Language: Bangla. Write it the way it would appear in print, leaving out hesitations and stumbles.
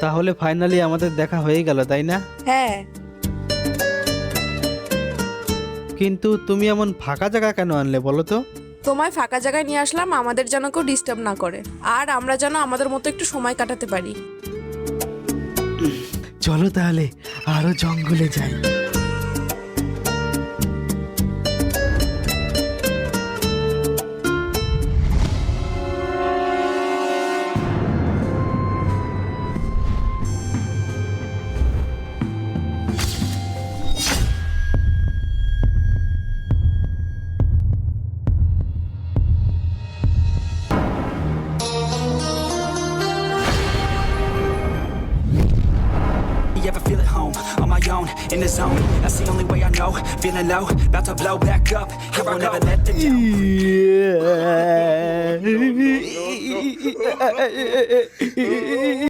তাহলে ফাইনালি আমাদের দেখা হয়ে গেল, তাই না? হ্যাঁ, কিন্তু তুমি এমন ফাঁকা জায়গা কেন আনলে বলো তো? তোমায় ফাঁকা জায়গায় নিয়ে আসলাম আমাদের যেন কেউ ডিস্টার্ব না করে, আর আমরা যেন আমাদের মতো একটু সময় কাটাতে পারি। চলো তাহলে আরো জঙ্গলে যাই। You ever feel at home, on my own, in the zone? That's the only way I know. Feeling low, about to blow back up. Here I never let the down.